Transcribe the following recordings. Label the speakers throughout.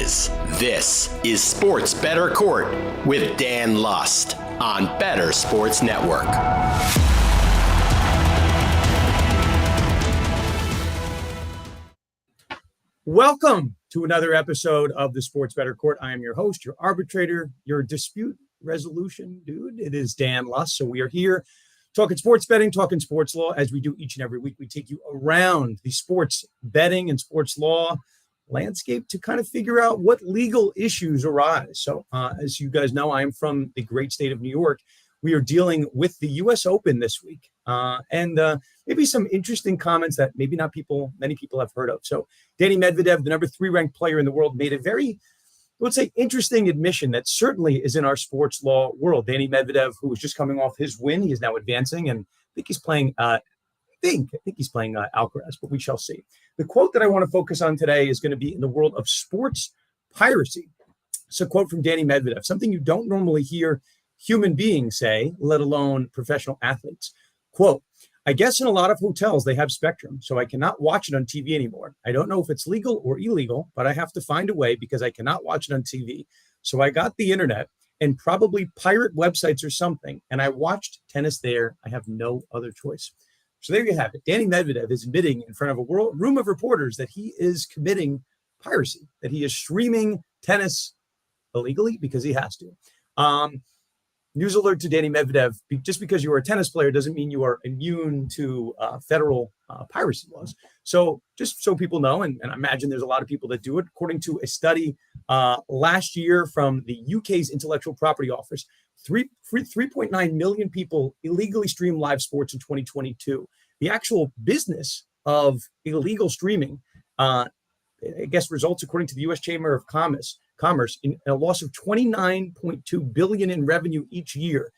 Speaker 1: This is Sports Bettor Court with Dan Lust on Bettor Sports Network.
Speaker 2: Welcome to another episode of the Sports Bettor Court. I am your host, your arbitrator, your dispute resolution dude. It is Dan Lust. So we are here talking sports betting, talking sports law. As we do each and every week, we take you around the sports betting and sports law landscape to kind of figure out what legal issues arise. So as you guys know, I am from the great state of New York. We are dealing with the U.S. Open this week and maybe some interesting comments that maybe not many people have heard of. So Danil Medvedev, the number 3 ranked player in the world, made a very, let's say, interesting admission that certainly is in our sports law world. Danil Medvedev, who was just coming off his win, he is now advancing, and I think he's playing Alcaraz, but we shall see. The quote that I want to focus on today is going to be in the world of sports piracy. It's a quote from Danil Medvedev, something you don't normally hear human beings say, let alone professional athletes. Quote, "I guess in a lot of hotels they have Spectrum, so I cannot watch it on TV anymore. I don't know if it's legal or illegal, but I have to find a way because I cannot watch it on TV. So I got the internet and probably pirate websites or something, and I watched tennis there. I have no other choice." So there you have it. Danil Medvedev is admitting in front of a room of reporters that he is committing piracy, that he is streaming tennis illegally because he has to. News alert to Danil Medvedev: just because you are a tennis player doesn't mean you are immune to federal piracy laws. So just so people know, and I imagine there's a lot of people that do it, according to a study last year from the UK's Intellectual Property Office, 3.9 million people illegally stream live sports in 2022. The actual business of illegal streaming, I guess, results, according to the U.S. Chamber of Commerce, in a loss of $29.2 billion in revenue each year,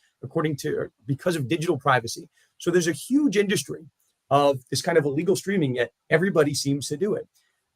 Speaker 2: because of digital privacy. So there's a huge industry of this kind of illegal streaming, yet everybody seems to do it.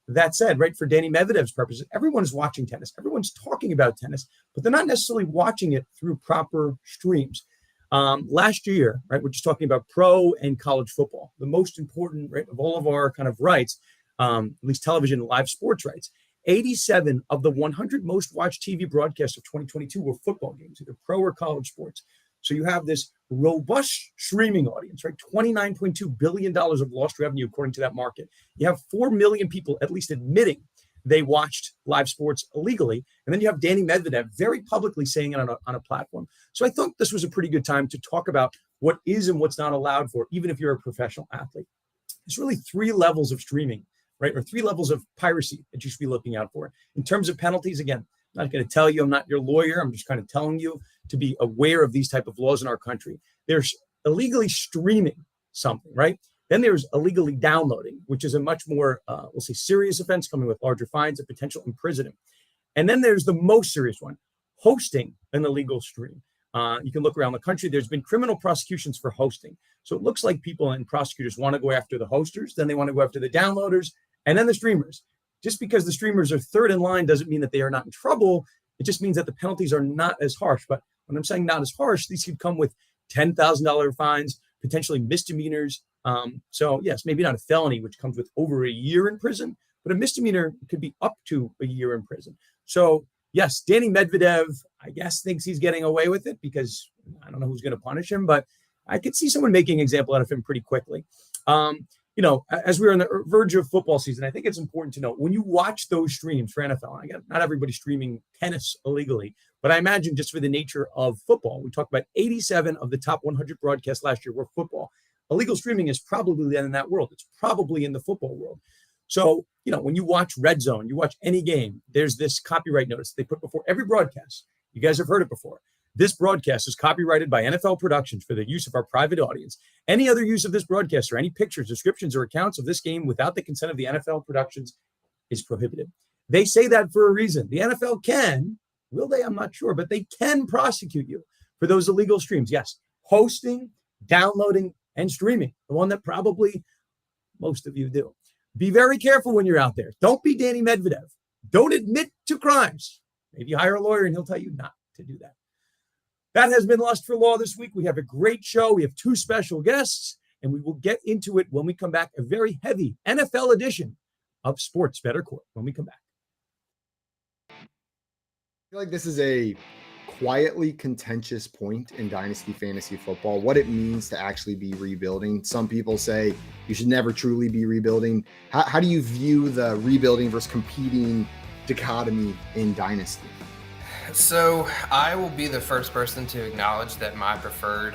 Speaker 2: That said, right, for Danil Medvedev's purposes, everyone is watching tennis. Everyone's talking about tennis, but they're not necessarily watching it through proper streams. Last year, right, we're just talking about pro and college football, the most important, right, of all of our kind of rights, at least television and live sports rights. 87 of the 100 most watched TV broadcasts of 2022 were football games, either pro or college sports. So you have this robust streaming audience, right? $29.2 billion of lost revenue, according to that market. You have 4 million people at least admitting they watched live sports illegally. And then you have Danil Medvedev very publicly saying it on a platform. So I thought this was a pretty good time to talk about what is and what's not allowed for, even if you're a professional athlete. There's really 3 levels of streaming, right? Or 3 levels of piracy that you should be looking out for. In terms of penalties, again, I'm not going to tell you, I'm not your lawyer. I'm just kind of telling you to be aware of these type of laws in our country. There's illegally streaming something, right? Then there's illegally downloading, which is a much more, we'll say, serious offense, coming with larger fines and potential imprisonment. And then there's the most serious one, hosting an illegal stream. You can look around the country. There's been criminal prosecutions for hosting. So it looks like people and prosecutors want to go after the hosters, then they want to go after the downloaders, and then the streamers. Just because the streamers are third in line doesn't mean that they are not in trouble. It just means that the penalties are not as harsh. But when I'm saying not as harsh, these could come with $10,000 fines, potentially misdemeanors. So yes, maybe not a felony, which comes with over a year in prison, but a misdemeanor could be up to a year in prison. So yes, Danil Medvedev, I guess, thinks he's getting away with it because I don't know who's going to punish him, but I could see someone making an example out of him pretty quickly. As we're on the verge of football season, I think it's important to know when you watch those streams for NFL, again, not everybody's streaming tennis illegally, but I imagine just for the nature of football, we talked about 87 of the top 100 broadcasts last year were football. Illegal streaming is probably in that world. It's probably in the football world. So, when you watch Red Zone, you watch any game, there's this copyright notice they put before every broadcast. You guys have heard it before. This broadcast is copyrighted by NFL Productions for the use of our private audience. Any other use of this broadcast or any pictures, descriptions, or accounts of this game without the consent of the NFL Productions is prohibited. They say that for a reason. The NFL can, will they? I'm not sure, but they can prosecute you for those illegal streams. Yes, hosting, downloading, and streaming, the one that probably most of you do. Be very careful when you're out there. Don't be Danil Medvedev. Don't admit to crimes. Maybe hire a lawyer and he'll tell you not to do that. That has been Lust for Law this week. We have a great show. We have 2 special guests, and we will get into it when we come back. A very heavy NFL edition of Sports Bettor Court when we come back.
Speaker 3: feel like this is a quietly contentious point in dynasty fantasy football, what it means to actually be rebuilding. Some people say you should never truly be rebuilding. How do you view the rebuilding versus competing dichotomy in dynasty?
Speaker 4: So I will be the first person to acknowledge that my preferred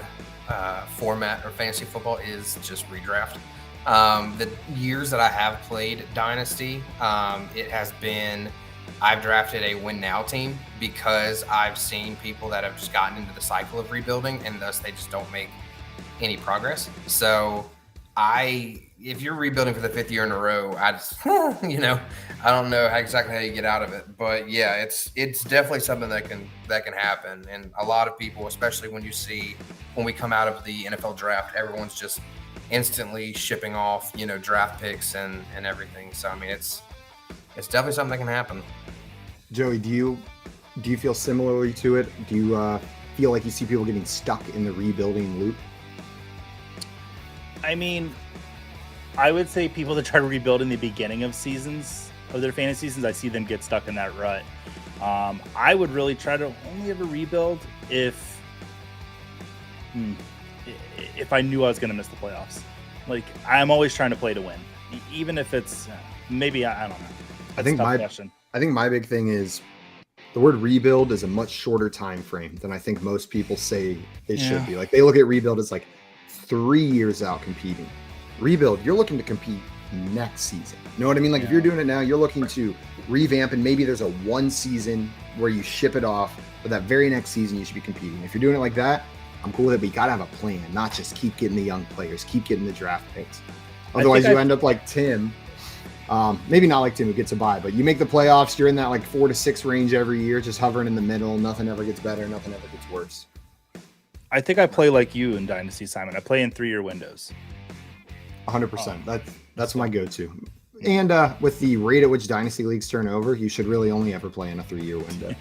Speaker 4: format of fantasy football is just redraft. The years that I have played dynasty, it has been I've drafted a win now team because I've seen people that have just gotten into the cycle of rebuilding and thus they just don't make any progress. So if you're rebuilding for the 5th year in a row, I just, I don't know exactly how you get out of it, but yeah, it's definitely something that can happen. And a lot of people, especially when we come out of the NFL draft, everyone's just instantly shipping off, draft picks and everything. So, I mean, it's definitely something that can happen.
Speaker 3: Joey, do you feel similarly to it? Do you feel like you see people getting stuck in the rebuilding loop?
Speaker 5: I mean, I would say people that try to rebuild in the beginning of seasons, of their fantasy seasons, I see them get stuck in that rut. I would really try to only ever rebuild if I knew I was going to miss the playoffs. Like, I'm always trying to play to win, even if it's maybe I don't know.
Speaker 3: I think my big thing is the word rebuild is a much shorter time frame than I think most people say it should be. Like, they look at rebuild as like 3 years out competing. Rebuild, you're looking to compete next season. You know what I mean? Like, if you're doing it now, you're looking to revamp, and maybe there's a one season where you ship it off, but that very next season you should be competing. If you're doing it like that, I'm cool with it, but you got to have a plan, not just keep getting the young players, keep getting the draft picks. Otherwise, you end up like Tim. Maybe not like Tim who gets a bye, but you make the playoffs, you're in that like 4 to 6 range every year, just hovering in the middle. Nothing ever gets better, nothing ever gets worse.
Speaker 5: I think I play like you in Dynasty, Simon. I play in 3-year windows.
Speaker 3: 100%. That's my go-to. And with the rate at which Dynasty leagues turn over, you should really only ever play in a 3-year window.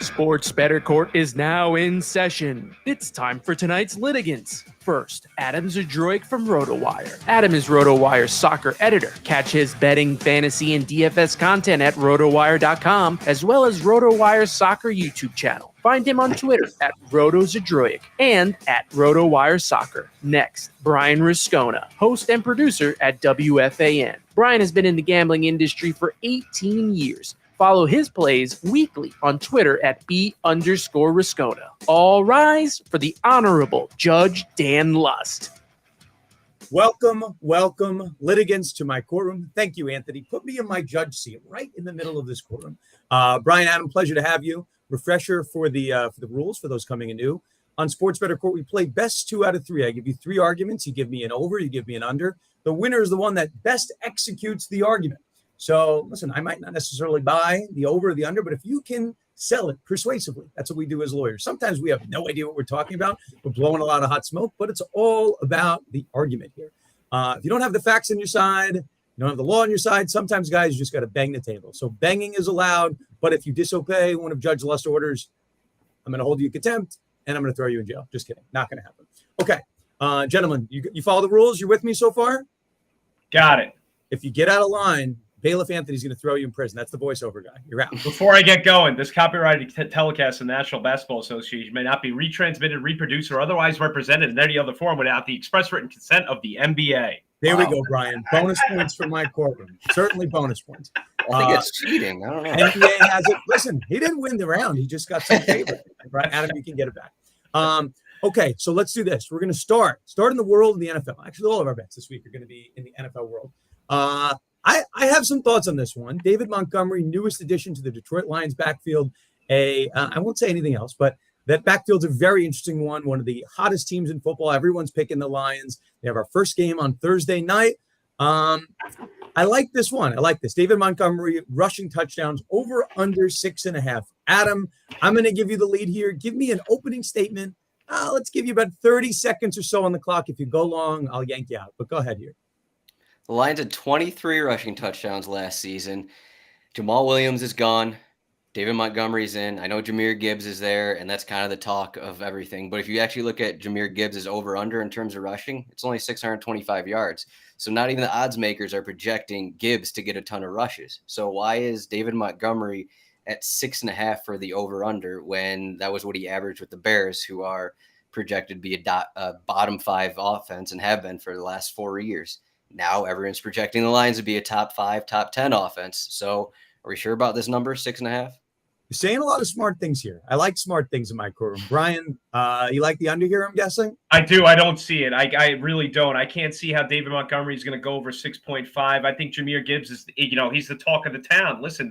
Speaker 6: Sports Bettor Court is now in session. It's time for tonight's litigants. First, Adam Zdroik from RotoWire. Adam is RotoWire's soccer editor. Catch his betting, fantasy, and DFS content at RotoWire.com, as well as RotoWire's soccer YouTube channel. Find him on Twitter at RotoZdroik and at RotoWire Soccer. Next, Brian Rascona, host and producer at WFAN. Brian has been in the gambling industry for 18 years. Follow his plays weekly on Twitter at @B_Rascona. All rise for the Honorable Judge Dan Lust.
Speaker 2: Welcome, litigants, to my courtroom. Thank you, Anthony. Put me in my judge seat right in the middle of this courtroom. Brian, Adam, pleasure to have you. Refresher for the rules for those coming in new. On Sports Bettor Court, we play best 2 out of 3. I give you 3 arguments. You give me an over, you give me an under. The winner is the one that best executes the argument. So, listen, I might not necessarily buy the over or the under, but if you can sell it persuasively, that's what we do as lawyers. Sometimes we have no idea what we're talking about. We're blowing a lot of hot smoke, but it's all about the argument here. If you don't have the facts on your side, you don't have the law on your side, sometimes, guys, you just got to bang the table. So banging is allowed, but if you disobey one of Judge Lust's orders, I'm going to hold you in contempt, and I'm going to throw you in jail. Just kidding. Not going to happen. Okay. Gentlemen, you follow the rules? You're with me so far?
Speaker 7: Got it.
Speaker 2: If you get out of line, Bailiff Anthony's going to throw you in prison. That's the voiceover guy. You're out.
Speaker 7: Before I get going, this copyrighted telecast of the National Basketball Association may not be retransmitted, reproduced, or otherwise represented in any other form without the express written consent of the NBA.
Speaker 2: There we go, Brian. Bonus points for my courtroom. Certainly bonus points.
Speaker 4: I think it's cheating. I don't know.
Speaker 2: NBA has it. Listen, he didn't win the round. He just got some favor. Right, Adam, you can get it back. Okay, so let's do this. We're going to start in the world of the NFL. Actually, all of our bets this week are going to be in the NFL world. I have some thoughts on this one. David Montgomery, newest addition to the Detroit Lions backfield. I won't say anything else, but that backfield's a very interesting one. One of the hottest teams in football. Everyone's picking the Lions. They have our first game on Thursday night. I like this one. I like this. David Montgomery rushing touchdowns over under 6.5. Adam, I'm going to give you the lead here. Give me an opening statement. Let's give you about 30 seconds or so on the clock. If you go long, I'll yank you out. But go ahead here.
Speaker 8: The Lions had 23 rushing touchdowns last season. Jamal Williams is gone. David Montgomery's in. I know Jahmyr Gibbs is there, and that's kind of the talk of everything. But if you actually look at Jahmyr Gibbs' over-under in terms of rushing, it's only 625 yards. So not even the odds makers are projecting Gibbs to get a ton of rushes. So why is David Montgomery at 6.5 for the over-under when that was what he averaged with the Bears, who are projected to be a bottom 5 offense and have been for the last 4 years? Now everyone's projecting the Lions to be a top 5, top 10 offense. So are we sure about this number, 6.5?
Speaker 2: You're saying a lot of smart things here. I like smart things in my courtroom. Brian, you like the under here, I'm guessing?
Speaker 7: I do. I don't see it. I really don't. I can't see how David Montgomery is going to go over 6.5. I think Jahmyr Gibbs is, he's the talk of the town. Listen,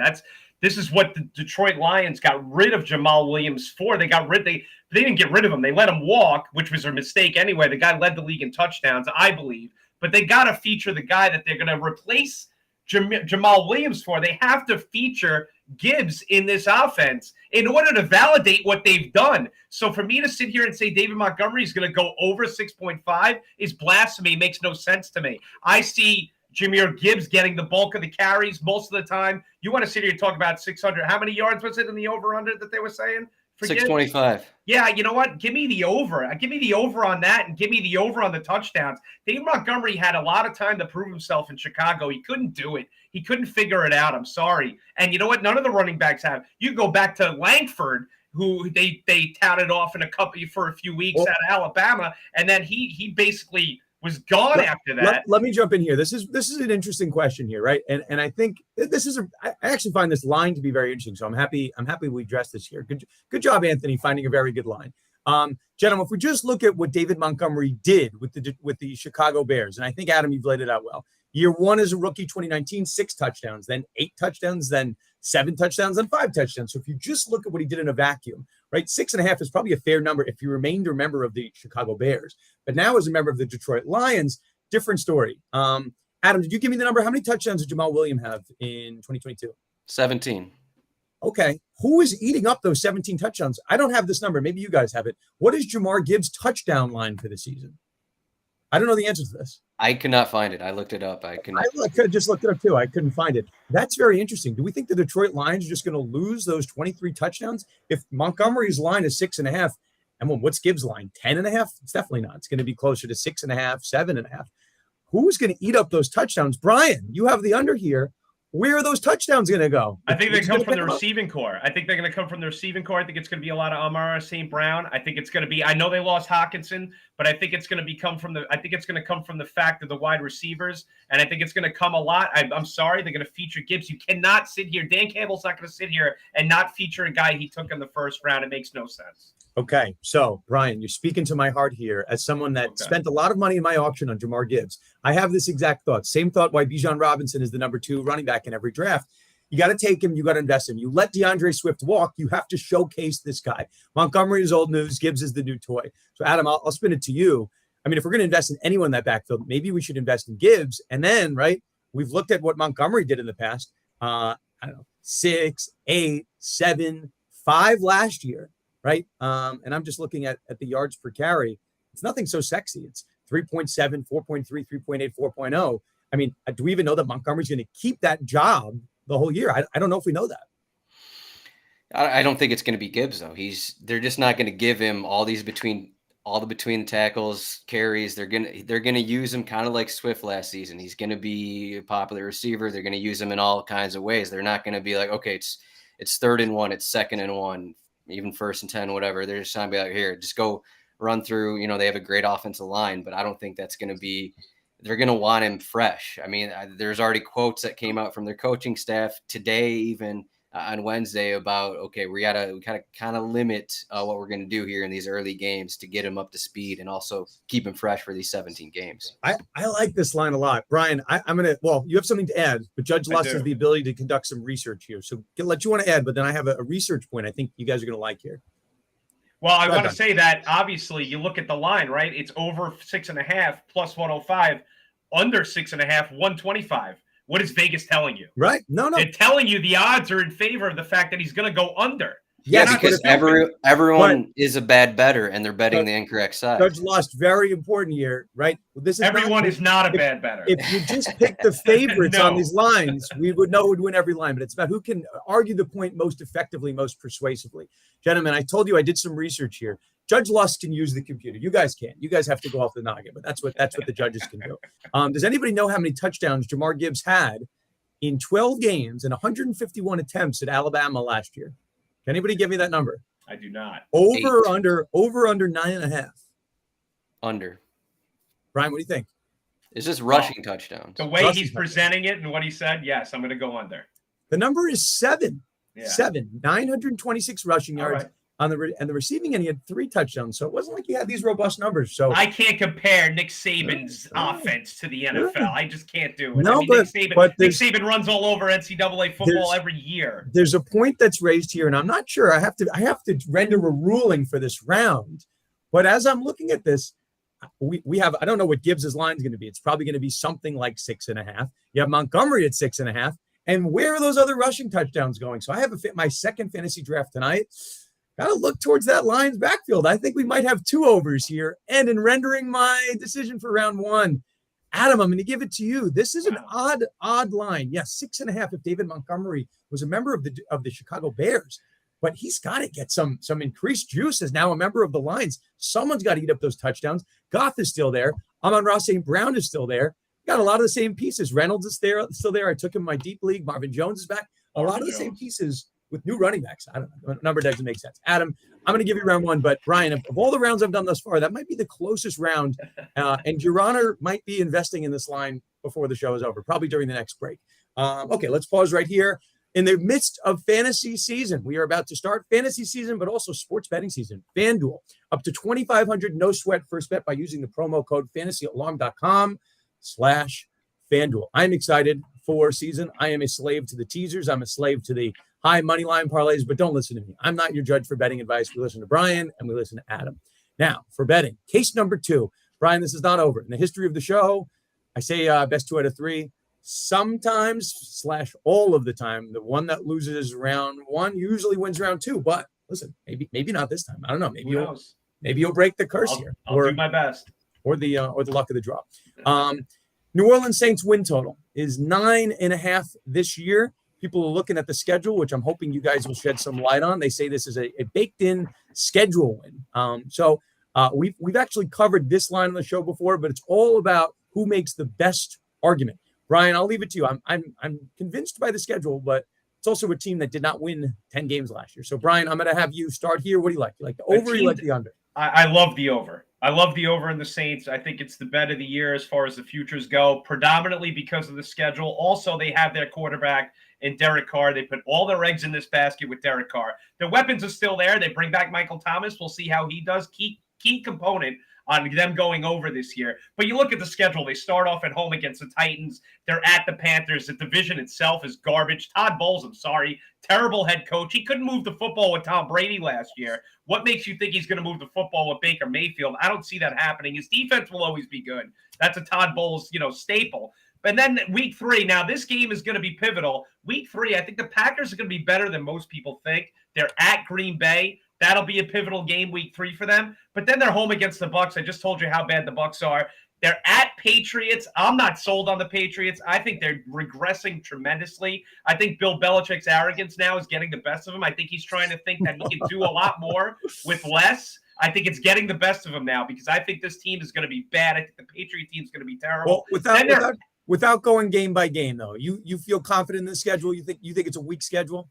Speaker 7: this is what the Detroit Lions got rid of Jamal Williams for. They didn't get rid of him. They let him walk, which was a mistake anyway. The guy led the league in touchdowns, I believe. But they got to feature the guy that they're going to replace Jamal Williams for. They have to feature Gibbs in this offense in order to validate what they've done. So for me to sit here and say David Montgomery is going to go over 6.5 is blasphemy. It makes no sense to me. I see Jahmyr Gibbs getting the bulk of the carries most of the time. You want to sit here and talk about 600. How many yards was it in the over-under that they were saying?
Speaker 8: 625.
Speaker 7: Yeah, you know what? Give me the over. Give me the over on that, and give me the over on the touchdowns. David Montgomery had a lot of time to prove himself in Chicago. He couldn't do it. He couldn't figure it out. I'm sorry. And you know what? None of the running backs have. You go back to Langford, who they touted off for a few weeks out of Alabama, and then he basically was gone after that.
Speaker 2: Let me jump in here. This is an interesting question here, right? And I think I actually find this line to be very interesting. So I'm happy we addressed this here. Good job, Anthony, finding a very good line. Gentlemen, if we just look at what David Montgomery did with the Chicago Bears, and I think, Adam, you've laid it out well. Year 1 as a rookie, 2019, 6 touchdowns, then 8 touchdowns, then 7 touchdowns, then 5 touchdowns. So if you just look at what he did in a vacuum, right, 6.5 is probably a fair number if you remained a member of the Chicago Bears. But now as a member of the Detroit Lions, different story. Adam, did you give me the number? How many touchdowns did Jamal Williams have in 2022?
Speaker 8: 17.
Speaker 2: Okay. Who is eating up those 17 touchdowns? I don't have this number. Maybe you guys have it. What is Jahmyr Gibbs' touchdown line for the season? I don't know the answer to this.
Speaker 8: I cannot find it. I looked it up. I
Speaker 2: just looked it up too. I couldn't find it. That's very interesting. Do we think the Detroit Lions are just going to lose those 23 touchdowns? If Montgomery's line is 6.5, and what's Gibbs' line? 10.5? It's definitely not. It's going to be closer to 6.5, 7.5. Who's going to eat up those touchdowns? Brian, you have the under here. Where are those touchdowns going to go?
Speaker 7: I think they come from the receiving core. I think they're going to come from the receiving core. I think it's going to be a lot of Amara St. Brown. I think it's going to be. I know they lost Hawkinson, but I think it's going to come from the fact of the wide receivers, and I think it's going to come a lot. I'm sorry, they're going to feature Gibbs. You cannot sit here. Dan Campbell's not going to sit here and not feature a guy he took in the first round. It makes no sense.
Speaker 2: Okay, so Brian, you're speaking to my heart here as someone that spent a lot of money in my auction on Jahmyr Gibbs. I have this exact thought. Same thought why Bijan Robinson is the number 2 running back in every draft. You got to take him. You got to invest in him. You let DeAndre Swift walk. You have to showcase this guy. Montgomery is old news. Gibbs is the new toy. So, Adam, I'll spin it to you. I mean, if we're going to invest in anyone in that backfield, maybe we should invest in Gibbs. And then, right, we've looked at what Montgomery did in the past. I don't know, 6, 8, 7, 5 last year. Right. And I'm just looking at the yards per carry. It's nothing so sexy. It's 3.7, 4.3, 3.8, 4.0. I mean, do we even know that Montgomery's going to keep that job the whole year? I don't know if we know that.
Speaker 8: I don't think it's going to be Gibbs, though. They're just not going to give him all the between tackles, carries. They're gonna use him kind of like Swift last season. He's going to be a popular receiver. They're going to use him in all kinds of ways. They're not going to be like, okay, it's 3rd and 1, it's 2nd and 1. Even 1st and 10, whatever. They're just trying to be like, here, just go run through. They have a great offensive line, but I don't think that's going to be – they're going to want him fresh. I mean, there's already quotes that came out from their coaching staff today, even on Wednesday, about, okay, we gotta kind of limit what we're going to do here in these early games to get him up to speed and also keep him fresh for these 17 games.
Speaker 2: I like this line a lot. Brian, I'm going to – well, you have something to add, but Judge Lust has the ability to conduct some research here. So I'll let you want to add, but then I have a research point I think you guys are going to like here.
Speaker 7: Well, I want to say that, obviously, you look at the line, right? It's over 6.5 plus 105, under 6.5, 125. What is Vegas telling you?
Speaker 2: Right. No.
Speaker 7: They're telling you the odds are in favor of the fact that he's going to go under.
Speaker 2: Yes,
Speaker 8: because everyone is a bad bettor and they're betting the incorrect side.
Speaker 2: Judge Lust, very important here, right? This is
Speaker 7: Everyone is not a bad bettor.
Speaker 2: If you just pick the favorites
Speaker 7: No.
Speaker 2: on these lines, we would know who would win every line. But it's about who can argue the point most effectively, most persuasively. Gentlemen, I told you I did some research here. Judge Lust can use the computer. You guys can't. You guys have to go off the noggin, but that's what the judges can do. Does anybody know how many touchdowns Jahmyr Gibbs had in 12 games and 151 attempts at Alabama last year? Can anybody give me that number?
Speaker 7: I do not.
Speaker 2: Over or under 9.5?
Speaker 8: Under.
Speaker 2: Brian, what do you think?
Speaker 8: It's just rushing touchdowns.
Speaker 7: The way he's presenting it and what he said, yes, I'm going to go under.
Speaker 2: The number is 7.
Speaker 7: Yeah.
Speaker 2: 926 rushing yards.
Speaker 7: Right.
Speaker 2: On the receiving end, he had 3 touchdowns. So it wasn't like he had these robust numbers. So
Speaker 7: I can't compare Nick Saban's offense to the NFL. I just can't do it.
Speaker 2: No,
Speaker 7: Nick
Speaker 2: but
Speaker 7: Saban runs all over NCAA football every year.
Speaker 2: There's a point that's raised here, and I'm not sure. I have to render a ruling for this round. But as I'm looking at this, we have, I don't know what Gibbs's line is going to be. It's probably going to be something like 6.5. You have Montgomery at 6.5. And where are those other rushing touchdowns going? So I have my second fantasy draft tonight. Got to look towards that Lions backfield. I think we might have 2 overs here. And in rendering my decision for round 1, Adam, I'm going to give it to you. This is an odd line. Yes, 6.5 if David Montgomery was a member of the Chicago Bears. But he's got to get some increased juice as now a member of the Lions. Someone's got to eat up those touchdowns. Goff is still there. Amon-Ra St. Brown is still there. Got a lot of the same pieces. Reynolds is still there. I took him in my deep league. Marvin Jones is back. A lot of the same pieces with new running backs. I don't know. Number doesn't make sense. Adam, I'm going to give you round 1. But Brian, of all the rounds I've done thus far, that might be the closest round. And Your Honor might be investing in this line before the show is over, probably during the next break. Okay, let's pause right here. In the midst of fantasy season, we are about to start fantasy season, but also sports betting season. FanDuel, up to $2,500, no sweat first bet by using the promo code fantasyalarm.com/FanDuel. I'm excited for season. I am a slave to the teasers. I'm a slave to the high money line parlays, but don't listen to me. I'm not your judge for betting advice. We listen to Brian and we listen to Adam. Now, for betting, case number 2. Brian, this is not over. In the history of the show, I say best 2 out of 3. Sometimes / all of the time, the one that loses round 1 usually wins round 2. But listen, maybe not this time. I don't know. Maybe you'll break the curse here.
Speaker 7: I'll do my best.
Speaker 2: Or the luck of the draw. New Orleans Saints win total is 9.5 this year. People are looking at the schedule, which I'm hoping you guys will shed some light on. They say this is a baked-in schedule win. So we've actually covered this line on the show before, but it's all about who makes the best argument. Brian, I'll leave it to you. I'm convinced by the schedule, but it's also a team that did not win 10 games last year. So, Brian, I'm going to have you start here. What do you like? You like the over or you like the under?
Speaker 7: I love the over. I love the over in the Saints. I think it's the bet of the year as far as the futures go, predominantly because of the schedule. Also, they have their quarterback in Derek Carr. They put all their eggs in this basket with Derek Carr. Their weapons are still there. They bring back Michael Thomas. We'll see how he does. Key component on them going over this year. But you look at the schedule. They start off at home against the Titans. They're at the Panthers. The division itself is garbage. Todd Bowles, I'm sorry, terrible head coach. He couldn't move the football with Tom Brady last year. What makes you think he's going to move the football with Baker Mayfield? I don't see that happening. His defense will always be good. That's a Todd Bowles, staple. And then week 3, now this game is going to be pivotal. Week 3, I think the Packers are going to be better than most people think. They're at Green Bay. That'll be a pivotal game week 3 for them. But then they're home against the Bucs. I just told you how bad the Bucs are. They're at Patriots. I'm not sold on the Patriots. I think they're regressing tremendously. I think Bill Belichick's arrogance now is getting the best of him. I think he's trying to think that he can do a lot more with less. I think it's getting the best of him now because I think this team is going to be bad. I think the Patriot team is going to be terrible.
Speaker 2: Well, without going game by game, though, you feel confident in the schedule? You think it's a weak schedule?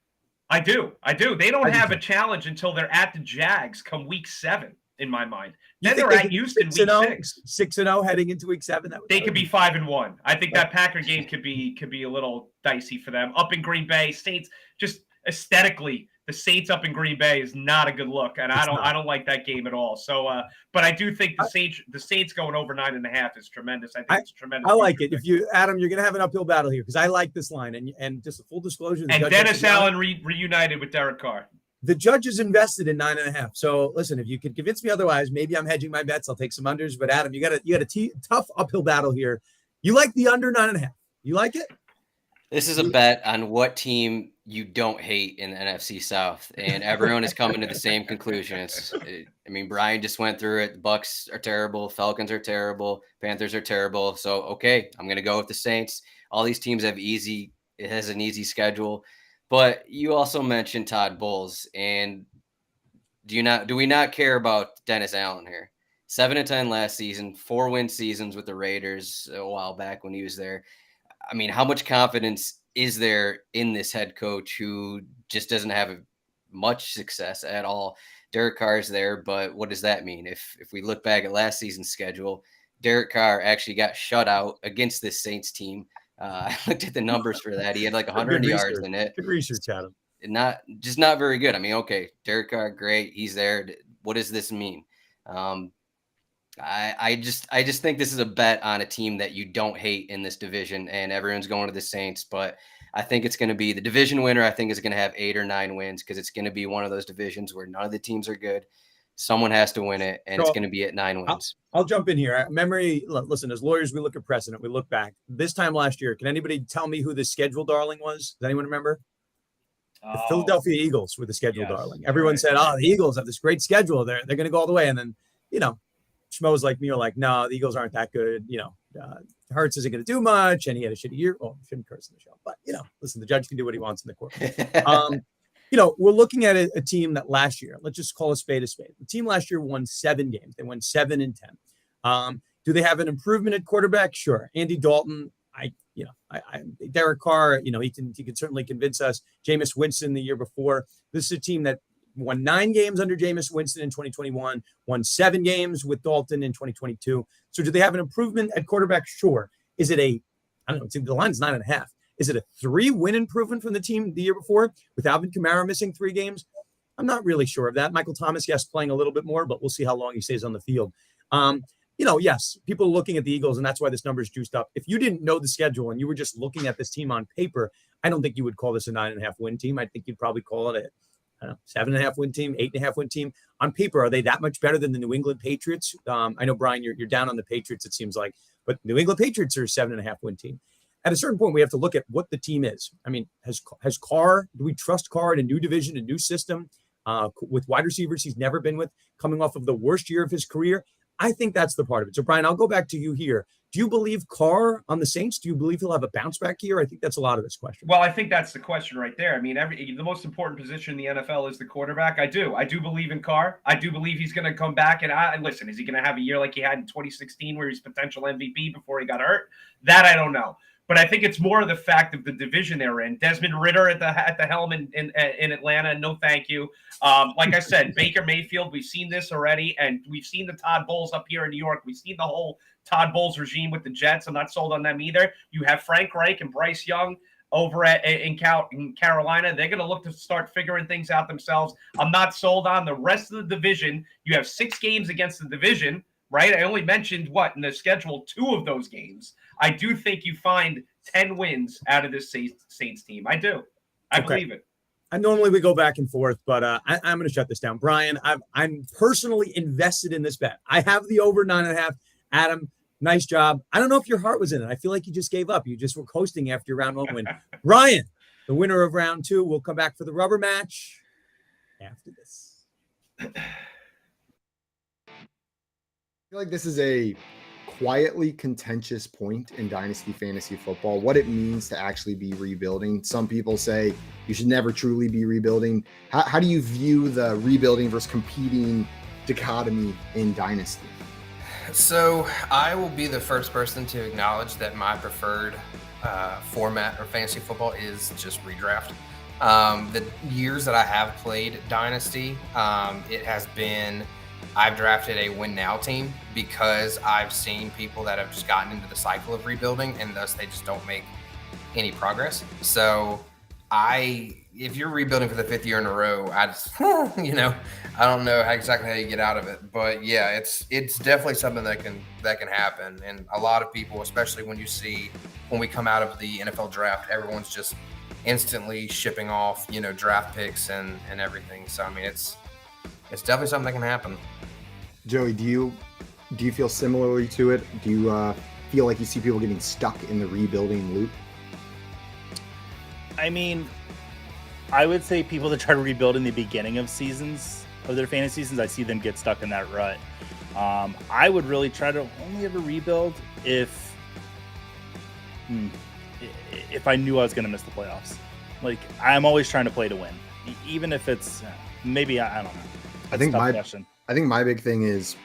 Speaker 7: I do. They don't have a challenge until they're at the Jags come week 7, in my mind. Then they're at Houston week 6.
Speaker 2: 6-0 heading into week 7.
Speaker 7: They could be 5-1. I think that Packer game could be a little dicey for them. Up in Green Bay, Saints, just aesthetically, the Saints up in Green Bay is not a good look, and I don't like that game at all. So, but I do think the Saints going over 9.5 is tremendous. I think it's tremendous.
Speaker 2: I like it. Adam, you're going to have an uphill battle here because I like this line, and just a full disclosure.
Speaker 7: And Dennis Allen reunited with Derek Carr.
Speaker 2: The judge is invested in 9.5. So listen, if you could convince me otherwise, maybe I'm hedging my bets. I'll take some unders. But Adam, you got a tough uphill battle here. You like the under 9.5? You like it?
Speaker 8: This is a bet on what team you don't hate in the NFC South, and everyone is coming to the same conclusion. I mean, Brian just went through it. The Bucks are terrible, Falcons are terrible, Panthers are terrible. So, okay, I'm going to go with the Saints. All these teams it has an easy schedule. But you also mentioned Todd Bowles, and do we not care about Dennis Allen here? 7-10 last season, 4-win seasons with the Raiders a while back when he was there. I mean, how much confidence is there in this head coach who just doesn't have much success at all? Derek Carr's there, but what does that mean? If we look back at last season's schedule, Derek Carr actually got shut out against this Saints team. I looked at the numbers for that. He had like 100 yards in it.
Speaker 2: Good research, Adam.
Speaker 8: Not very good. I mean, okay, Derek Carr, great. He's there. What does this mean? I just think this is a bet on a team that you don't hate in this division, and everyone's going to the Saints, but I think it's going to be the division winner. I think is going to have 8 or 9 wins because it's going to be one of those divisions where none of the teams are good. Someone has to win it, and it's going to be at 9 wins.
Speaker 2: I'll jump in here. Memory, listen, as lawyers, we look at precedent. We look back. This time last year, can anybody tell me who the schedule darling was? Does anyone remember? The Philadelphia Eagles were the schedule darling. Everyone said, the Eagles have this great schedule. They're going to go all the way. And then, schmoes like me are like, no, the Eagles aren't that good. Hurts isn't going to do much. And he had a shitty year. Well, shouldn't curse in the show. But, listen, the judge can do what he wants in the court. We're looking at a team that last year, let's just call a spade a spade. The team last year won 7 games. They won 7-10. Do they have an improvement at quarterback? Sure. Andy Dalton, Derek Carr, he can certainly convince us. Jameis Winston the year before. This is a team that won 9 games under Jameis Winston in 2021, won 7 games with Dalton in 2022. So do they have an improvement at quarterback? Sure. Is it the line's 9.5. Is it a 3-win improvement from the team the year before with Alvin Kamara missing 3 games? I'm not really sure of that. Michael Thomas, yes, playing a little bit more, but we'll see how long he stays on the field. Yes, people are looking at the Eagles, and that's why this number is juiced up. If you didn't know the schedule and you were just looking at this team on paper, I don't think you would call this a 9.5 win team. I think you'd probably call it a 7.5 win team, 8.5 win team. On paper, are they that much better than the New England Patriots? I know, Brian, you're down on the Patriots, it seems like, but New England Patriots are a 7.5 win team. At a certain point, we have to look at what the team is. I mean, has Carr, do we trust Carr in a new division, a new system, with wide receivers he's never been with, coming off of the worst year of his career? I think that's the part of it. So, Brian, I'll go back to you here. Do you believe Carr on the Saints? Do you believe he'll have a bounce back year? I think that's a lot of this question.
Speaker 7: Well, I think that's the question right there. I mean, the most important position in the NFL is the quarterback. I do believe in Carr. I do believe he's going to come back. And listen, is he going to have a year like he had in 2016 where he's potential MVP before he got hurt? That I don't know. But I think it's more of the fact of the division they're in. Desmond Ridder at the helm in Atlanta. No, thank you. Like I said, Baker Mayfield, we've seen this already. And we've seen the Todd Bowles up here in New York. We've seen the whole Todd Bowles regime with the Jets. I'm not sold on them either. You have Frank Reich and Bryce Young over in Carolina. They're going to look to start figuring things out themselves. I'm not sold on the rest of the division. You have 6 games against the division, right? I only mentioned in the schedule 2 of those games. I do think you find 10 wins out of this Saints team. I do. I believe it.
Speaker 2: I normally we go back and forth, but I'm going to shut this down. Brian, I'm personally invested in this bet. I have the over 9.5. Adam, nice job. I don't know if your heart was in it. I feel like you just gave up. You just were coasting after your round 1 win. Ryan, the winner of round 2, will come back for the rubber match after this.
Speaker 3: I feel like this is a quietly contentious point in dynasty fantasy football, what it means to actually be rebuilding. Some people say you should never truly be rebuilding. How do you view the rebuilding versus competing dichotomy in dynasty?
Speaker 4: So I will be the first person to acknowledge that my preferred format of fantasy football is just redraft. The years that I have played dynasty, it has been I've drafted a win now team because I've seen people that have just gotten into the cycle of rebuilding and thus they just don't make any progress. So if you're rebuilding for the 5th year in a row, I just, I don't know exactly how you get out of it, but yeah, it's definitely something that can happen. And a lot of people, especially when we come out of the NFL draft, everyone's just instantly shipping off, draft picks and everything. So, I mean, it's definitely something that can happen.
Speaker 3: Joey, do you feel similarly to it? Do you feel like you see people getting stuck in the rebuilding loop?
Speaker 5: I mean, I would say people that try to rebuild in the beginning of seasons, of their fantasy seasons, I see them get stuck in that rut. I would really try to only ever rebuild if I knew I was going to miss the playoffs. Like, I'm always trying to play to win, even if it's maybe I don't know.
Speaker 3: I think my big thing is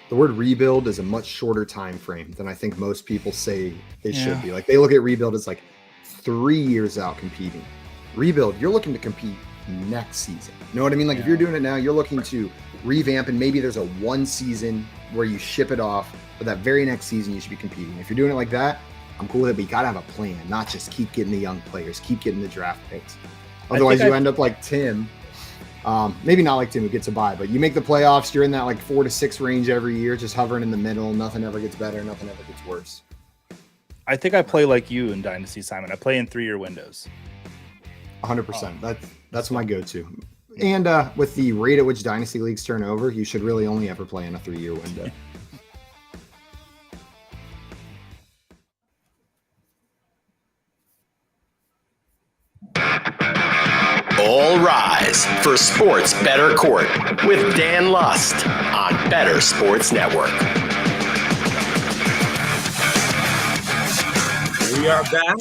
Speaker 3: the word rebuild is a much shorter time frame than I think most people say it should be. Like, they look at rebuild as like 3 years out competing. Rebuild, you're looking to compete next season. You know what I mean? Like, if you're doing it now, you're looking to revamp, and maybe there's a one season where you ship it off, but that very next season you should be competing. If you're doing it like that, I'm cool with it, but you gotta have a plan, not just keep getting the young players, keep getting the draft picks. Otherwise, you end up like Tim. Maybe not like Tim who gets a bye, but you make the playoffs, you're in that like 4 to 6 range every year, just hovering in the middle. Nothing ever gets better, nothing ever gets worse.
Speaker 5: I think I play like you in Dynasty, Simon. I play in 3-year windows.
Speaker 3: 100%. That's my go-to. And with the rate at which Dynasty leagues turn over, you should really only ever play in a 3-year window.
Speaker 1: All rise for Sports Bettor Court with Dan Lust on Bettor Sports Network.
Speaker 2: We are back.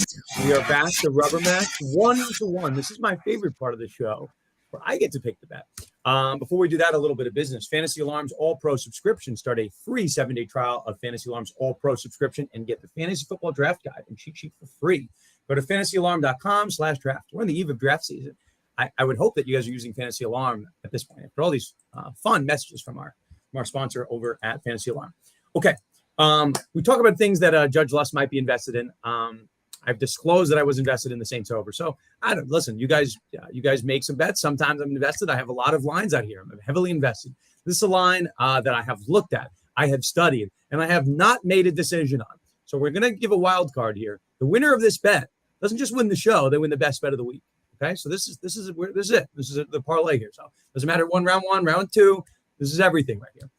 Speaker 2: The rubber match, 1-1. This is my favorite part of the show, where I get to pick the bet. Before we do that, a little bit of business. Fantasy Alarms All-Pro subscription. Start a free 7-day trial of Fantasy Alarms All-Pro subscription and get the Fantasy Football Draft Guide and cheat sheet for free. Go to fantasyalarm.com/draft. We're on the eve of draft season. I would hope that you guys are using Fantasy Alarm at this point for all these fun messages from our sponsor over at Fantasy Alarm. Okay. We talk about things that Judge Lust might be invested in. I've disclosed that I was invested in the Saints over. So listen, you guys make some bets. Sometimes I'm invested. I have a lot of lines out here. I'm heavily invested. This is a line that I have looked at, I have studied, and I have not made a decision on. So we're going to give a wild card here. The winner of this bet doesn't just win the show; they win the best bet of the week. Okay, so this is it. This is the parlay here. So doesn't matter round one, round two. This is everything right here.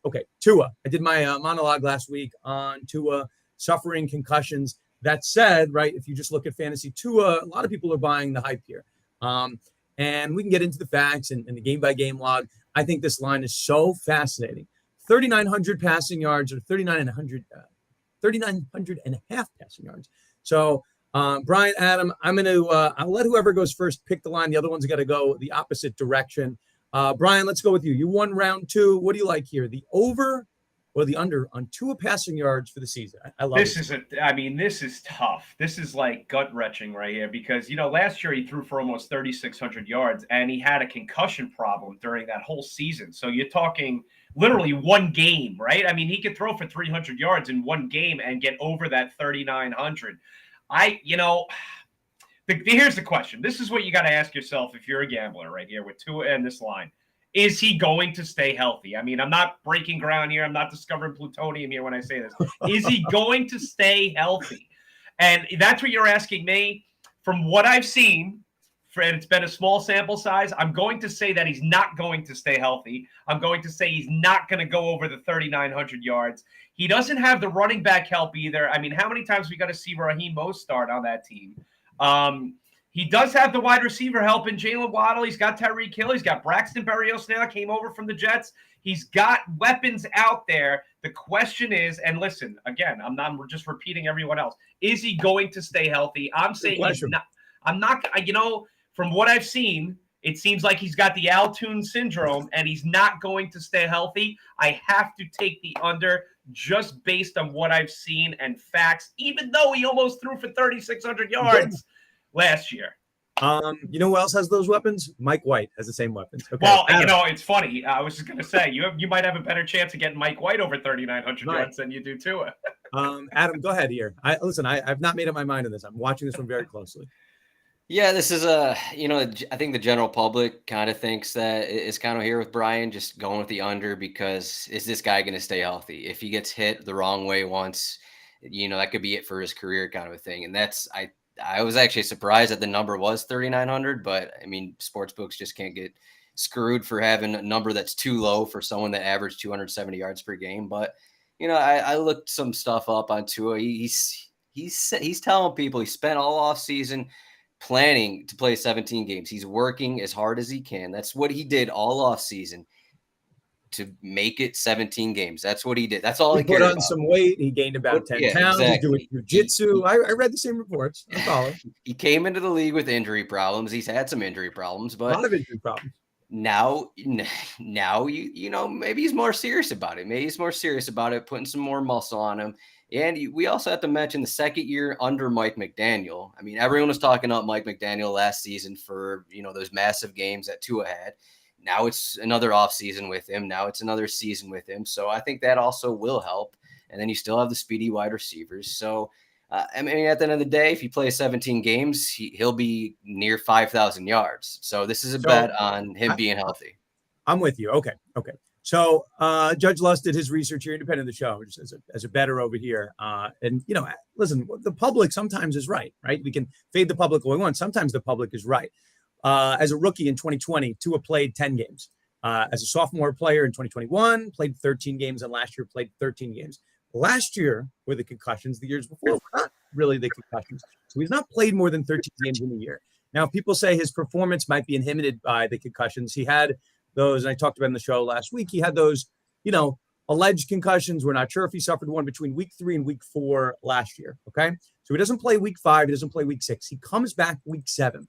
Speaker 2: Okay, Tua. I did my monologue last week on Tua suffering concussions. That said, right, if you just look at fantasy Tua, a lot of people are buying the hype here. And we can get into the facts and the game-by-game log. I think this line is so fascinating. 3,900 passing yards or 3,900 and a half passing yards. So, Brian, Adam, I'm going to I'll let whoever goes first pick the line. The other one's got to go the opposite direction. Brian, let's go with you. You won round two. What do you like here? The over or the under on Tua passing yards for the season? I love
Speaker 7: this. This is tough. This is like gut-wrenching right here because, last year he threw for almost 3,600 yards and he had a concussion problem during that whole season. So you're talking literally one game, right? I mean, he could throw for 300 yards in one game and get over that 3,900. Here's the question. This is what you got to ask yourself if you're a gambler right here with Tua and this line. Is he going to stay healthy? I mean, I'm not breaking ground here. I'm not discovering plutonium here when I say this. Is he going to stay healthy? And that's what you're asking me. From what I've seen, and it's been a small sample size, I'm going to say that he's not going to stay healthy. I'm going to say he's not going to go over the 3,900 yards. He doesn't have the running back help either. I mean, how many times we got to see Raheem Mostert on that team? He does have the wide receiver help in Jalen Waddle. He's got Tyreek Hill. He's got Braxton Berrios now, came over from the Jets. He's got weapons out there. The question is, and listen, again, we're just repeating everyone else. Is he going to stay healthy? I'm saying he's not. I'm not, from what I've seen, it seems like he's got the Al-Toon syndrome and he's not going to stay healthy. I have to take the under just based on what I've seen and facts, even though he almost threw for 3,600 yards last year.
Speaker 2: You know who else has those weapons? Mike White has the same weapons. Okay.
Speaker 7: Well, it's funny. I was just going to say, you might have a better chance of getting Mike White over 3,900 yards than you do Tua.
Speaker 2: Adam, go ahead here. I've not made up my mind on this. I'm watching this one very closely.
Speaker 8: Yeah, this is I think the general public kind of thinks that it's kind of here with Brian, just going with the under because is this guy going to stay healthy? If he gets hit the wrong way once, that could be it for his career kind of a thing. And I was actually surprised that the number was 3,900, but I mean, sports books just can't get screwed for having a number that's too low for someone that averaged 270 yards per game. But, I looked some stuff up on Tua. He's telling people he spent all off season planning to play 17 games. He's working as hard as he can. That's what he did all off season to make it 17 games. That's what he did. That's all he
Speaker 2: put
Speaker 8: cared
Speaker 2: on
Speaker 8: about.
Speaker 2: some weight. He gained about 10 pounds.
Speaker 8: Exactly.
Speaker 2: He's doing jiu-jitsu. I read the same reports. I follow.
Speaker 8: He came into the league with injury problems. He's had some injury problems, but
Speaker 2: a lot of injury problems.
Speaker 8: Now you know, maybe he's more serious about it. Maybe he's more serious about it, putting some more muscle on him. And we also have to mention the second year under Mike McDaniel. I mean, everyone was talking about Mike McDaniel last season for, you know, those massive games that Tua had. Now it's another offseason with him. Now it's another season with him. So I think that also will help. And then you still have the speedy wide receivers. So, I mean, at the end of the day, if he plays 17 games, he'll be near 5,000 yards. So this is a bet on him being healthy.
Speaker 2: I'm with you. Okay. So Judge Lust did his research here, independent of the show, just as a bettor over here. And, you know, listen, the public sometimes is right? We can fade the public all we want. Sometimes the public is right. As a rookie in 2020, Tua played 10 games. As a sophomore player in 2021, played 13 games, and last year played 13 games. Last year were the concussions. The years before were not really the concussions. So he's not played more than 13 games in a year. Now, people say his performance might be inhibited by the concussions. He had those, and I talked about in the show last week, he had those, you know, alleged concussions. We're not sure if he suffered one between week 3 and week 4 last year. Okay. So he doesn't play week 5. He doesn't play week 6. He comes back week 7.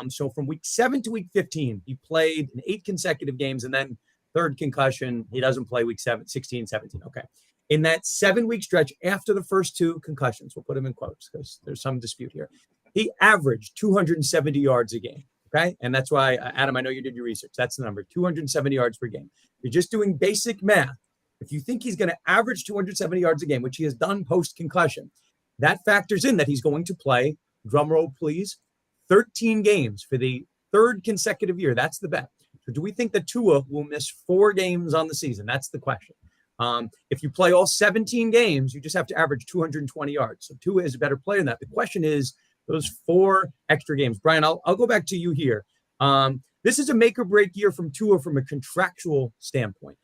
Speaker 2: So from week 7 to week 15, he played in 8 consecutive games, and then third concussion, he doesn't play week 16, 17. Okay. In that 7-week stretch after the first 2 concussions, we'll put him in quotes because there's some dispute here, he averaged 270 yards a game. Okay. And that's why, Adam, I know you did your research. That's the number, 270 yards per game. You're just doing basic math. If you think he's going to average 270 yards a game, which he has done post-concussion, that factors in that he's going to play, drum roll please, 13 games for the 3rd consecutive year. That's the bet. So do we think that Tua will miss 4 games on the season? That's the question. If you play all 17 games, you just have to average 220 yards. So Tua is a better player than that. The question is those 4 extra games. Brian, I'll go back to you here. This is a make or break year from Tua from a contractual standpoint.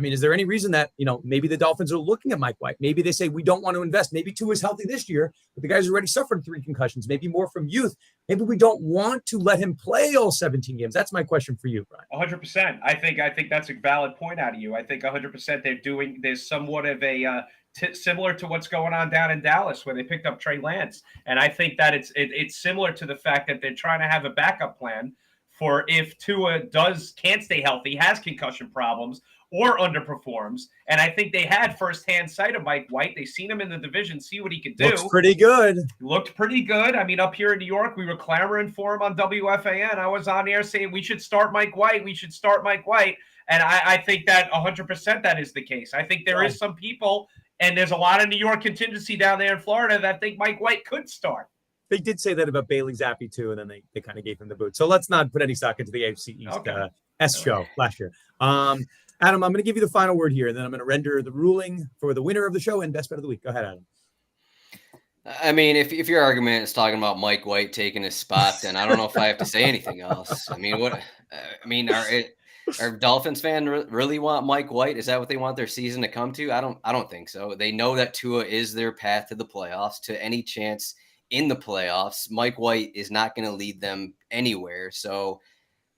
Speaker 2: Is there any reason that, you know, maybe the Dolphins are looking at Mike White? Maybe they say, we don't want to invest. Maybe Tua is healthy this year, but the guy's already suffered 3 concussions, maybe more from youth. Maybe we don't want to let him play all 17 games. That's my question for you, Brian.
Speaker 7: 100%. I think that's a valid point out of you. I think 100% there's somewhat of a similar to what's going on down in Dallas where they picked up Trey Lance. And I think that it's similar to the fact that they're trying to have a backup plan for if Tua can't stay healthy, has concussion problems, or underperforms. And I think they had firsthand sight of Mike White. They seen him in the division, see what he could do.
Speaker 2: Looks pretty good.
Speaker 7: Looked pretty good. I mean, up here in New York, we were clamoring for him on WFAN. I was on air saying we should start Mike White. And I think that 100% that is the case. I think there is some people, and there's a lot of New York contingency down there in Florida that think Mike White could start.
Speaker 2: They did say that about Bailey Zappi too, and then they kind of gave him the boot. So let's not put any stock into the AFC East show last year. Adam, I'm going to give you the final word here, and then I'm going to render the ruling for the winner of the show and best bet of the week. Go ahead, Adam.
Speaker 8: I mean, if your argument is talking about Mike White taking his spot, then I don't know if I have to say anything else. I mean, are Dolphins fans really want Mike White? Is that what they want their season to come to? I don't think so. They know that Tua is their path to the playoffs, to any chance in the playoffs. Mike White is not going to lead them anywhere. So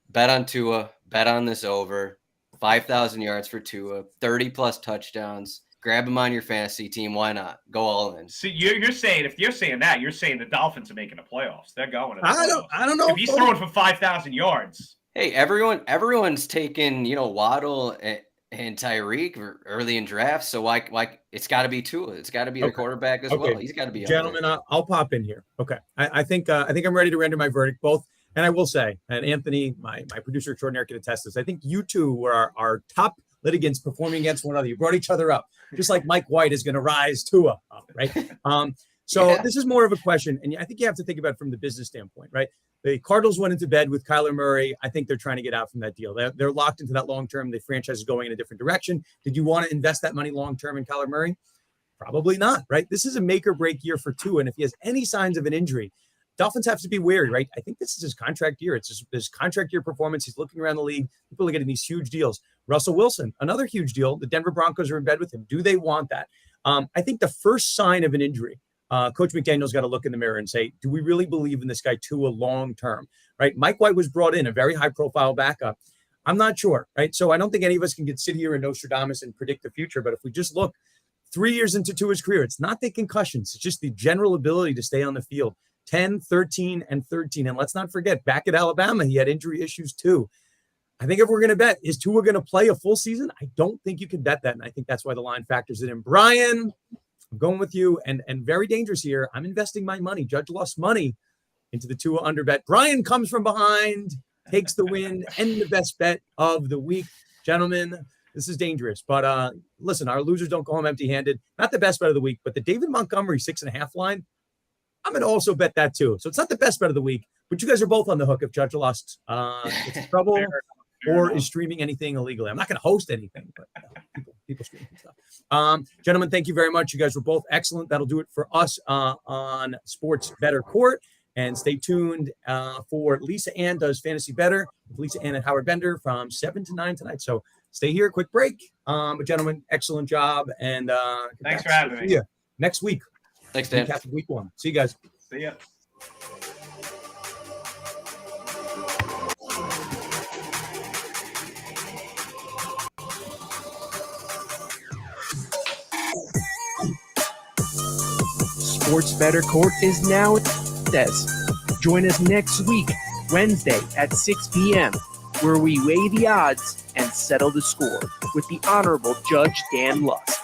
Speaker 8: bet on Tua, bet on this over. 5,000 yards for Tua, 30+ touchdowns. Grab him on your fantasy team. Why not? Go all in.
Speaker 7: See, you're saying, if you're saying that, you're saying the Dolphins are making the playoffs. They're going to the playoffs.
Speaker 2: I don't know.
Speaker 7: If he's throwing for 5,000 yards.
Speaker 8: Hey, everyone's taking, Waddle and Tyreek early in drafts. So why it's got to be Tua. It's got to be the quarterback as well. He's got to be.
Speaker 2: Gentlemen, I'll pop in here. Okay. I think I'm ready to render my verdict both. And I will say, and Anthony, my producer extraordinaire, can attest this. I think you two were our top litigants performing against one another. You brought each other up, just like Mike White is going to rise Tua up, right? This is more of a question, and I think you have to think about it from the business standpoint, right? The Cardinals went into bed with Kyler Murray. I think they're trying to get out from that deal. They're locked into that long-term. The franchise is going in a different direction. Did you want to invest that money long-term in Kyler Murray? Probably not, right? This is a make or break year for Tua, and if he has any signs of an injury, Dolphins have to be wary, right? I think this is his contract year. It's his contract year performance. He's looking around the league. People are getting these huge deals. Russell Wilson, another huge deal. The Denver Broncos are in bed with him. Do they want that? I think the first sign of an injury Coach McDaniel's got to look in the mirror and say, do we really believe in this guy Tua long term? Right? Mike White was brought in, a very high profile backup. I'm not sure, right? So I don't think any of us can sit here and Nostradamus and predict the future. But if we just look 3 years into Tua's career, it's not the concussions. It's just the general ability to stay on the field. 10, 13, and 13. And let's not forget, back at Alabama, he had injury issues too. I think if we're going to bet, is Tua going to play a full season? I don't think you can bet that. And I think that's why the line factors it in. Brian, I'm going with you. And very dangerous here. I'm investing my money. Judge lost money into the Tua under bet. Brian comes from behind, takes the win, and the best bet of the week. Gentlemen, this is dangerous. But listen, our losers don't go home empty-handed. Not the best bet of the week, but the David Montgomery 6.5 line, I'm going to also bet that too. So it's not the best bet of the week, but you guys are both on the hook if Judge lost gets in trouble or is streaming anything illegally. I'm not going to host anything, but people stream stuff. Gentlemen, thank you very much. You guys were both excellent. That'll do it for us on Sports Bettor Court. And stay tuned for Lisa Ann Does Fantasy Better with Lisa Ann and Howard Bender from 7 to 9 tonight. So stay here, quick break. But gentlemen, excellent job. And
Speaker 7: thanks for having me.
Speaker 2: See you next week.
Speaker 8: Thanks, Dan.
Speaker 2: Week 1. See you guys.
Speaker 7: See ya.
Speaker 6: Sports Bettor Court is now says. Join us next week, Wednesday at 6 p.m., where we weigh the odds and settle the score with the Honorable Judge Dan Lust.